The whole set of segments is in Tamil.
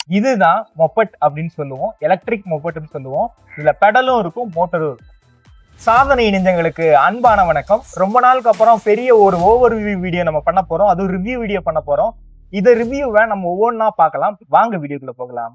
இதுதான் மொப்பட் அப்படின்னு சொல்லுவோம், எலக்ட்ரிக் மொப்பட்னு சொல்லுவோம். இதுல பெடலும் இருக்கும், மோட்டரும் இருக்கும். சாதனை இணைஞ்சங்களுக்கு அன்பான வணக்கம். ரொம்ப நாளுக்கு அப்புறம் பெரிய ஒரு ஓவர் வீடியோ நம்ம பண்ண போறோம், அதுவும் ரிவ்யூ வீடியோ பண்ண போறோம். இதை ரிவ்யூவை நம்ம ஒவ்வொன்றா பார்க்கலாம். வாங்க வீடியோக்குள்ள போகலாம்.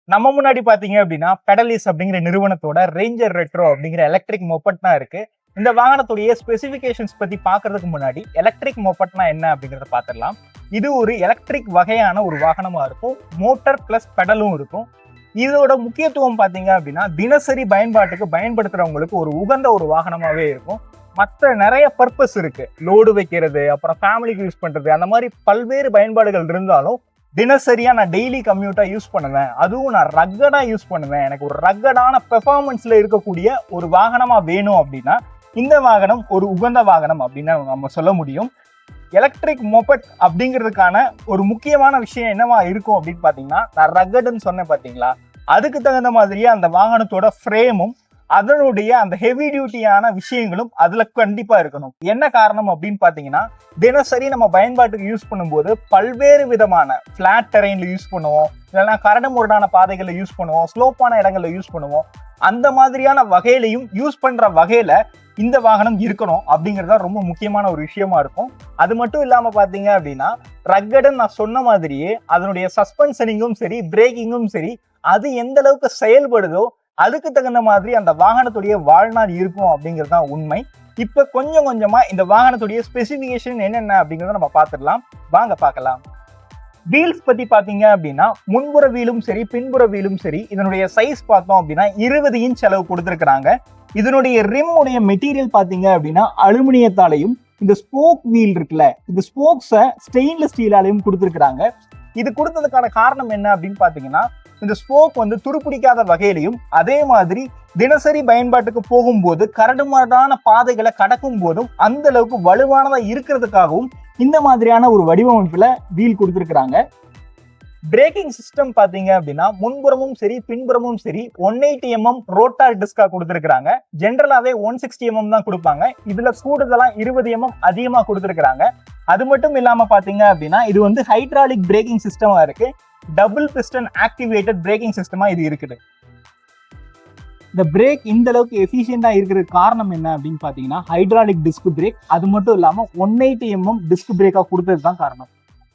நம்ம முன்னாடி பாத்தீங்க அப்படின்னா பெடலிஸ் அப்படிங்கிற நிறுவனத்தோட ரேஞ்சர் ரெட்ரோ அப்படிங்கிற எலக்ட்ரிக் மொப்பட்னா இருக்கு. இந்த வாகனத்துடைய ஸ்பெசிபிகேஷன்ஸ் பத்தி பாக்குறதுக்கு முன்னாடி எலக்ட்ரிக் மொப்பட்னா என்ன அப்படிங்கறத பாத்திரலாம். இது ஒரு எலக்ட்ரிக் வகையான ஒரு வாகனமா இருக்கும், மோட்டார் பிளஸ் பெடலும் இருக்கும். இதோட முக்கியத்துவம் பாத்தீங்க அப்படின்னா தினசரி பயன்பாட்டுக்கு பயன்படுத்துறவங்களுக்கு ஒரு உகந்த ஒரு வாகனமாவே இருக்கும். மற்ற நிறைய பர்பஸ் இருக்கு, லோடு வைக்கிறது, அப்புறம் ஃபேமிலிக்கு யூஸ் பண்றது, அந்த மாதிரி பல்வேறு பயன்பாடுகள் இருந்தாலும் தினசரியா நான் டெய்லி கம்யூட்டா யூஸ் பண்ணுவேன், அதுவும் நான் ரக்கடா யூஸ் பண்ணுவேன், எனக்கு ஒரு ரக்கடான பெர்ஃபார்மன்ஸ்ல இருக்கக்கூடிய ஒரு வாகனமா வேணும் அப்படின்னா இந்த வாகனம் ஒரு உகந்த வாகனம் அப்படின்னு நம்ம சொல்ல முடியும். எலக்ட்ரிக் மொபட் அப்படிங்கிறதுக்கான ஒரு முக்கியமான விஷயம் என்னவா இருக்கும் அப்படின்னு பாத்தீங்கன்னா, நான் ரக்கட்னு சொன்னேன் பாத்தீங்களா, அதுக்கு தகுந்த மாதிரியே அந்த வாகனத்தோட ஃப்ரேமும் அதனுடைய அந்த ஹெவி டியூட்டியான விஷயங்களும் அதுல கண்டிப்பா இருக்கணும். என்ன காரணம் அப்படின்னு பாத்தீங்கன்னா, தினசரி நம்ம பயன்பாட்டுக்கு யூஸ் பண்ணும்போது பல்வேறு விதமான பிளாட் டெரெயின்ல யூஸ் பண்ணுவோம், இல்லைன்னா கரடு முரடான பாதைகளை யூஸ் பண்ணுவோம், ஸ்லோப்பான இடங்கள்ல யூஸ் பண்ணுவோம். அந்த மாதிரியான வகையிலையும் யூஸ் பண்ற வகையில இந்த வாகனம் இருக்கணும் அப்படிங்கறத ரொம்ப முக்கியமான ஒரு விஷயமா இருக்கும். அது மட்டும் இல்லாம பாத்தீங்க அப்படின்னா, ரக்கடன் நான் சொன்ன மாதிரியே அதனுடைய சஸ்பென்ஷனிங்கும் சரி, பிரேக்கிங்கும் சரி, அது எந்த அளவுக்கு செயல்படுதோ அதுக்கு தகுந்த மாதிரி அந்த வாகனத்துடைய வாழ்நாள் இருக்கும் அப்படிங்கிறது தான் உண்மை. இப்ப கொஞ்சம் கொஞ்சமா இந்த வாகனத்துடைய ஸ்பெசிபிகேஷன் என்னென்ன அப்படிங்கறத நம்ம பார்த்துடலாம். வாங்க பார்க்கலாம். வீல்ஸ் பத்தி பாத்தீங்க அப்படின்னா, முன்புற வீலும் சரி பின்புற வீலும் சரி, இதனுடைய சைஸ் பார்த்தோம் அப்படின்னா 20 இன்ச் அளவு கொடுத்திருக்கிறாங்க. இதனுடைய ரிம் உடைய மெட்டீரியல் பாத்தீங்க அப்படின்னா அலுமினியத்தாலையும், இந்த ஸ்போக் வீல் இருக்குல்ல, இந்த ஸ்போக்ஸை ஸ்டெயின்லெஸ் ஸ்டீலாலையும் கொடுத்திருக்கிறாங்க. இது கொடுத்ததுக்கான காரணம் என்ன அப்படின்னு பாத்தீங்கன்னா, இந்த ஸ்போக் வந்து துருப்பிடிக்காத வகையிலையும், அதே மாதிரி தினசரி பயன்பாட்டுக்கு போகும்போது கரடுமுரடான பாதைகளை கடக்கும் போதும் அந்த அளவுக்கு வலுவானதா இருக்கிறதுக்காகவும் இந்த மாதிரியான ஒரு வடிவமைப்புல வீல் கொடுத்திருக்கிறாங்க. பிரேக்கிங் சிஸ்டம் பாத்தீங்க அப்படின்னா முன்புறமும் சரி பின்புறமும் சரி 180 mm ரோட்டார் டிஸ்கா கொடுத்திருக்காங்க. ஜென்ரலாவே 160 mm தான் கொடுப்பாங்க. இதுல கூடுதலா 20 mm அதிகமா கொடுத்திருக்காங்க. அது மட்டும் இல்லாம பாத்தீங்க அப்படின்னா இது வந்து ஹைட்ராலிக் பிரேக்கிங் சிஸ்டமா இருக்கு. டபுள் பிஸ்டன் ஆக்டிவேட்டட் பிரேக்கிங் சிஸ்டமா இது இருக்குது. இந்த பிரேக் இந்த அளவுக்கு எஃபிஷியண்டா இருக்கிறது காரணம் என்ன அப்படின்னு பாத்தீங்கன்னா ஹைட்ராலிக் டிஸ்க் பிரேக், அது மட்டும் இல்லாம 180 mm டிஸ்க் பிரேக்கா கொடுத்தது தான் காரணம்.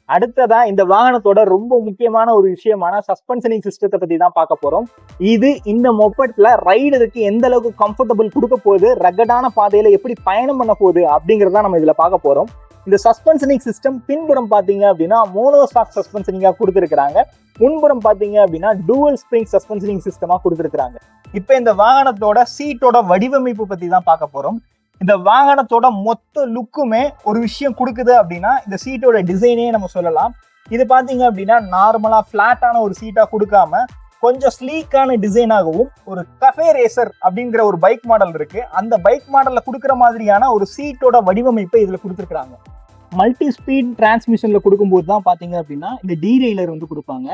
அடுத்ததா இந்த வாகனத்தோட ரொம்ப முக்கியமான ஒரு விஷயமான சஸ்பென்ஷனிங் சிஸ்டத்தை பத்தி தான் பார்க்க போறோம். இது இந்த மொபட்ல ரைடருக்கு எந்த அளவுக்கு கம்ஃபர்டபுள் கொடுக்க போகுது, ரக்கடான பாதையில எப்படி பயணம் பண்ண போகுது அப்படிங்கறத நம்ம இதுல பார்க்க போறோம். இந்த சஸ்பென்ஷனிங் சிஸ்டம் பின்புறம் பாத்தீங்க அப்படின்னா மோனோஸ்டாக் சஸ்பென்ஷனிங்கா கொடுத்திருக்காங்க. முன்புறம் பாத்தீங்க அப்படின்னா டூவல் ஸ்ப்ரிங் சஸ்பென்ஷனிங் சிஸ்டமா கொடுத்திருக்காங்க. இப்ப இந்த வாகனத்தோட சீட்டோட வடிவமைப்பு பத்தி தான் பார்க்க போறோம். இந்த வாகனத்தோட மொத்த லுக்குமே ஒரு விஷயம் கொடுக்குது அப்படின்னா இந்த சீட்டோட டிசைனே நம்ம சொல்லலாம். இது பாத்தீங்க அப்படின்னா நார்மலா பிளாட்டான ஒரு சீட்டா கொடுக்காம கொஞ்சம் ஸ்லீக்கான டிசைனாகவும், ஒரு கஃபே ரேசர் அப்படிங்கிற ஒரு பைக் மாடல் இருக்கு, அந்த பைக் மாடல்ல கொடுக்குற மாதிரியான ஒரு சீட்டோட வடிவமைப்பை இதுல கொடுத்துருக்காங்க. மல்டி ஸ்பீட் டிரான்ஸ்மிஷன்ல கொடுக்கும்போது தான் பாத்தீங்க அப்படின்னா இந்த டீரெய்லர் வந்து கொடுப்பாங்க.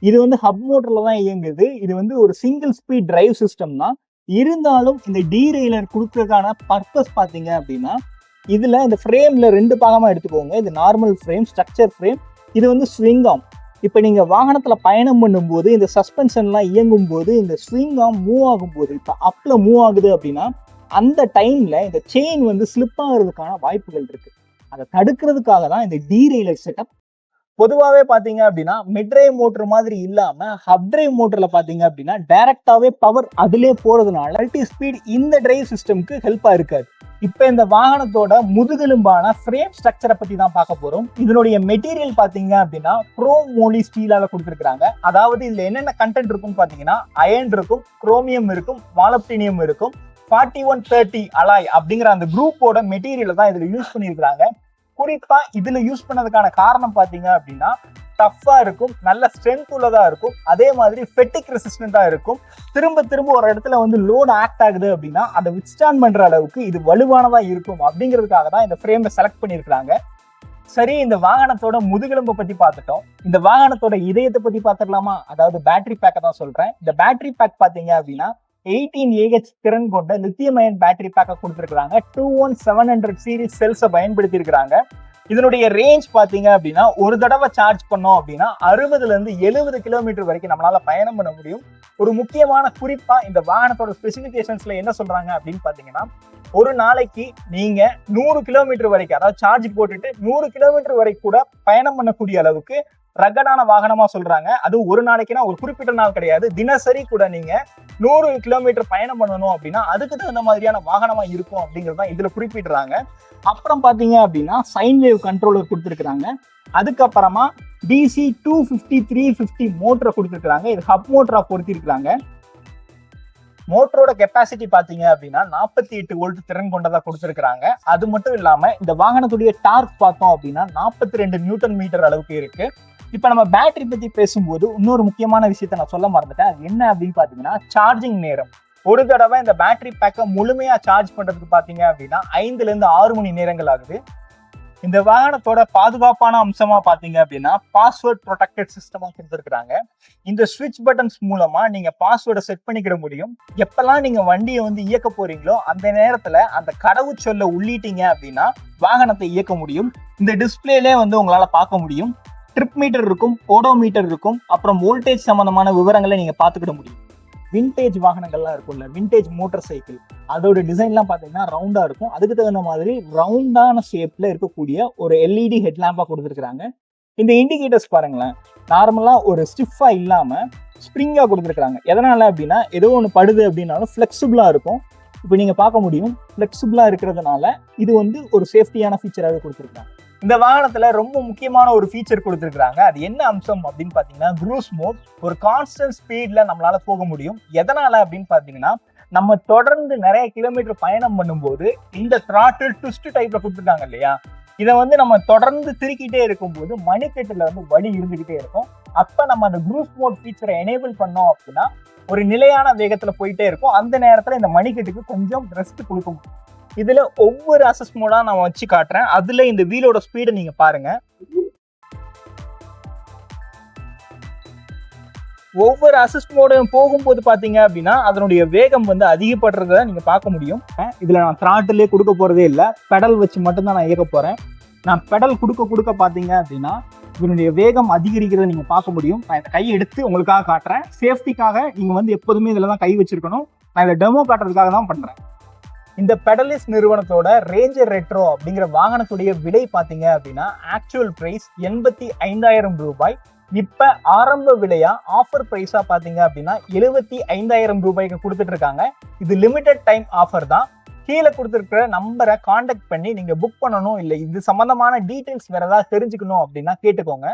இது வந்து ஹப் மோட்டர்ல தான் இயங்குது. இது வந்து ஒரு சிங்கிள் ஸ்பீட் டிரைவ் சிஸ்டம் தான். இருந்தாலும் இந்த டீரெய்லர் கொடுக்கறதுக்கான பர்பஸ் பாத்தீங்க அப்படின்னா, இதுல இந்த ஃப்ரேம்ல 2 பாகமா எடுத்துக்கோங்க. இது நார்மல் ஃப்ரேம், ஸ்ட்ரக்சர் ஃப்ரேம், இது வந்து ஸ்விங் ஆர்ம். இப்ப நீங்க வாகனத்துல பயணம் பண்ணும்போது இந்த சஸ்பென்ஷன்லாம் இயங்கும் போது இந்த ஸ்விங் ஆர்ம் மூவ் ஆகும்போது, இப்ப அப்ல மூவ் ஆகுது அப்படின்னா அந்த டைம்ல இந்த செயின் வந்து ஸ்லிப் ஆகிறதுக்கான வாய்ப்புகள் இருக்கு. அதை தடுக்கிறதுக்காக தான் இந்த டீரெய்லர் செட்டப். பொதுவாகவே பாத்தீங்க அப்படின்னா மிட்ரைவ் மோட்டர் மாதிரி இல்லாம ஹப் டிரைவ் மோட்டர்ல பாத்தீங்க அப்படின்னா டைரக்டாவே பவர் அதுலயே போறதுனால மல்டி ஸ்பீட் இந்த டிரைவ் சிஸ்டம்க்கு ஹெல்ப்பா இருக்காது. இப்ப இந்த வாகனத்தோட முதுகெலும்பான ஃப்ரேம் ஸ்ட்ரக்சரை பத்தி தான் பார்க்க போறோம். இதனுடைய மெட்டீரியல் பாத்தீங்க அப்படின்னா குரோம் மோலி ஸ்டீலால கொடுத்திருக்காங்க. அதாவது இதுல என்னென்ன கண்டென்ட் இருக்கும்னு பாத்தீங்கன்னா அயன் இருக்கும், குரோமியம் இருக்கும், மாலப்டினியம் இருக்கும். 4130 அலாய் அப்படிங்கிற அந்த குரூப்போட மெட்டீரியல் தான் இதுல யூஸ் பண்ணியிருக்காங்க. குறிப்பா இதுல யூஸ் பண்ணதுக்கான காரணம் பாத்தீங்க அப்படின்னா டஃப்பா இருக்கும், நல்ல ஸ்ட்ரென்த் உள்ளதா இருக்கும், அதே மாதிரி ஃபெட்டிக் ரெசிஸ்டண்டா இருக்கும். திரும்ப திரும்ப ஒரு இடத்துல வந்து லோடு ஆக்ட் ஆகுது அப்படின்னா அதை வித்ஸ்டாண்ட் பண்ற அளவுக்கு இது வலுவானதா இருக்கும் அப்படிங்கிறதுக்காக தான் இந்த ஃப்ரேமை செலக்ட் பண்ணியிருக்காங்க. சரி, இந்த வாகனத்தோட முதுகெலும்பை பத்தி பார்த்துட்டோம். இந்த வாகனத்தோட இதயத்தை பத்தி பார்த்துடலாமா? அதாவது பேட்டரி பேக்கை தான் சொல்றேன். இந்த பேட்டரி பேக் பாத்தீங்க அப்படின்னா 18 Ah திறன் கொண்ட லித்தியம் அயன் பேட்டரி பேக்கை கொடுத்திருக்காங்க. 21700 சீரிஸ் செல்ஸை பயன்படுத்தி இருக்கிறாங்க. இதனுடைய ரேஞ்ச் பாத்தீங்க அப்படின்னா ஒரு தடவை சார்ஜ் பண்ணோம் அப்படின்னா 60ல இருந்து 70 கிலோமீட்டர் வரைக்கும் நம்மளால பயணம் பண்ண முடியும். ஒரு முக்கியமான குறிப்பா இந்த வாகனத்தோட ஸ்பெசிபிகேஷன்ஸ்ல என்ன சொல்றாங்க அப்படின்னு பாத்தீங்கன்னா, ஒரு நாளைக்கு நீங்க 100 கிலோமீட்டர் வரைக்கும், அதாவது சார்ஜ் போட்டுட்டு 100 கிலோமீட்டர் வரைக்கும் கூட பயணம் பண்ணக்கூடிய அளவுக்கு ரகடான வாகனமா சொல்றாங்க. அது ஒரு நாளைக்குன்னா ஒரு குறிப்பிட்ட நாள் கிடையாது, தினசரி கூட நீங்க 100 கிலோமீட்டர் பயணம் பண்ணணும் அப்படின்னா அதுக்கு தகுந்த மாதிரியான வாகனமா இருக்கும் அப்படிங்கறத இதுல குறிப்பிடுறாங்க. அப்புறம் பாத்தீங்க அப்படின்னா சைன் வேவ் கண்ட்ரோலர் கொடுத்துருக்காங்க. அதுக்கப்புறமா DC 250 350 மோட்டரை கொடுத்துருக்காங்க. இது ஹப் மோட்டரா பொருத்திருக்காங்க. மோட்டரோட கெப்பாசிட்டி பாத்தீங்க அப்படின்னா 48 வோல்ட் திறன் கொண்டதா கொடுத்துருக்காங்க. அது மட்டும் இல்லாம இந்த வாகனத்துடைய டார்க் பார்த்தோம் அப்படின்னா 42 நியூட்டன் மீட்டர் அளவுக்கு இருக்கு. இப்ப நம்ம பேட்டரி பத்தி பேசும்போது இன்னொரு முக்கியமான விஷயத்த நான் சொல்ல மறந்துட்டேன். அது என்ன அப்படின்னு பாத்தீங்கன்னா சார்ஜிங் நேரம். ஒரு தடவை இந்த பேட்டரி பேக்கை முழுமையா சார்ஜ் பண்றதுக்கு பாத்தீங்க அப்படின்னா 5ல இருந்து 6 மணி நேரங்கள் ஆகுது. இந்த வாகனத்தோட பாதுகாப்பான அம்சமா பாத்தீங்க அப்படின்னா பாஸ்வேர்ட் ப்ரொடெக்டட் சிஸ்டமா கொடுத்துருக்காங்க. இந்த ஸ்விட்ச் பட்டன்ஸ் மூலமா நீங்க பாஸ்வேர்டை செட் பண்ணிக்கிட முடியும். எப்பெல்லாம் நீங்க வண்டியை வந்து இயக்க போறீங்களோ அந்த நேரத்துல அந்த கடவுச்சொல்ல உள்ளிட்டீங்க அப்படின்னா வாகனத்தை இயக்க முடியும். இந்த டிஸ்பிளேலே வந்து உங்களால பார்க்க முடியும். ட்ரிப் மீட்டர் இருக்கும், ஓடோமீட்டர் இருக்கும், அப்புறம் வோல்டேஜ் சம்பந்தமான விவரங்களை நீங்க பார்த்துக்கிட முடியும். விண்டேஜ் வாகனங்கள்லாம் இருக்கும்ல, விண்டேஜ் மோட்டார் சைக்கிள், அதோட டிசைன்லாம் பார்த்தீங்கன்னா ரவுண்டா இருக்கும். அதுக்கு தகுந்த மாதிரி ரவுண்டான ஷேப்ல இருக்கக்கூடிய ஒரு LED ஹெட்லாம்பா கொடுத்துருக்காங்க. இந்த இண்டிகேட்டர்ஸ் பாருங்களேன், நார்மலா ஒரு ஸ்டிஃபா இல்லாம ஸ்ப்ரிங்கா கொடுத்துருக்காங்க. எதனால அப்படின்னா ஏதோ ஒன்று படுது அப்படின்னாலும் ஃபிளெக்சிபிளா இருக்கும். இப்போ நீங்க பார்க்க முடியும், ஃபிளெக்சிபிளா இருக்கிறதுனால இது வந்து ஒரு சேஃப்டியான ஃபீச்சராகவே கொடுத்துருக்காங்க. இந்த வாகனத்துல ரொம்ப முக்கியமான ஒரு ஃபீச்சர் கொடுத்துருக்காங்க. அது என்ன அம்சம் அப்படின்னு பாத்தீங்கன்னா க்ரூஸ் மோட். ஒரு கான்ஸ்டன்ட் ஸ்பீட்ல நம்மளால போக முடியும். எதனால அப்படின்னு பாத்தீங்கன்னா நம்ம தொடர்ந்து நிறைய கிலோமீட்டர் பயணம் பண்ணும்போது இந்த த்ராட்டில் ட்விஸ்ட் டைப்ல கொடுத்துருக்காங்க இல்லையா, இதை வந்து நம்ம தொடர்ந்து திருக்கிட்டே இருக்கும்போது மணிக்கட்டுல வந்து வலி இருந்துகிட்டே இருக்கும். அப்ப நம்ம அந்த க்ரூஸ் மோட் ஃபீச்சரை எனேபிள் பண்ணோம் அப்படின்னா ஒரு நிலையான வேகத்துல போயிட்டே இருக்கும். அந்த நேரத்துல இந்த மணிக்கட்டுக்கு கொஞ்சம் ரெஸ்ட் கொடுக்கும். இதுல ஒவ்வொரு அசஸ் மோடா நான் வச்சு காட்டுறேன். அதுல இந்த வீலோட ஸ்பீடை நீங்க பாருங்க. ஒவ்வொரு அசிஸ்ட் மோடும் போகும்போது பாத்தீங்க அப்படின்னா அதனுடைய வேகம் வந்து அதிகப்படுறத நீங்க பார்க்க முடியும். இதுல நான் த்ராட்டிலே கொடுக்க போறதே இல்லை, பெடல் வச்சு மட்டும்தான் நான் இயக்க போறேன். நான் பெடல் கொடுக்க பாத்தீங்க அப்படின்னா இதனுடைய வேகம் அதிகரிக்கிறத நீங்க பார்க்க முடியும். நான் இந்த கையை எடுத்து உங்களுக்காக காட்டுறேன். சேஃப்டிக்காக நீங்க வந்து எப்போதுமே இதுல தான் கை வச்சிருக்கணும். நான் இதை டெமோ காட்டுறதுக்காக தான் பண்றேன். இந்த பெடலிஸ் நிறுவனத்தோட ரேஞ்சர் ரெட்ரோ அப்படிங்கிற வாகனத்துடைய விலை பாத்தீங்க அப்படின்னா ஆக்சுவல் பிரைஸ் 85,000 ரூபாய். இப்ப ஆரம்ப விலையா ஆஃபர் பிரைஸா பாத்தீங்க அப்படின்னா 75,000 ரூபாய்க்கு கொடுத்துட்டு இருக்காங்க. இது லிமிடெட் டைம் ஆஃபர் தான். கீழே கொடுத்துருக்கிற நம்பரை கான்டாக்ட் பண்ணி நீங்க புக் பண்ணணும், இல்லை இது சம்பந்தமான டீடைல்ஸ் வேற ஏதாவது தெரிஞ்சுக்கணும் அப்படின்னா கேட்டுக்கோங்க.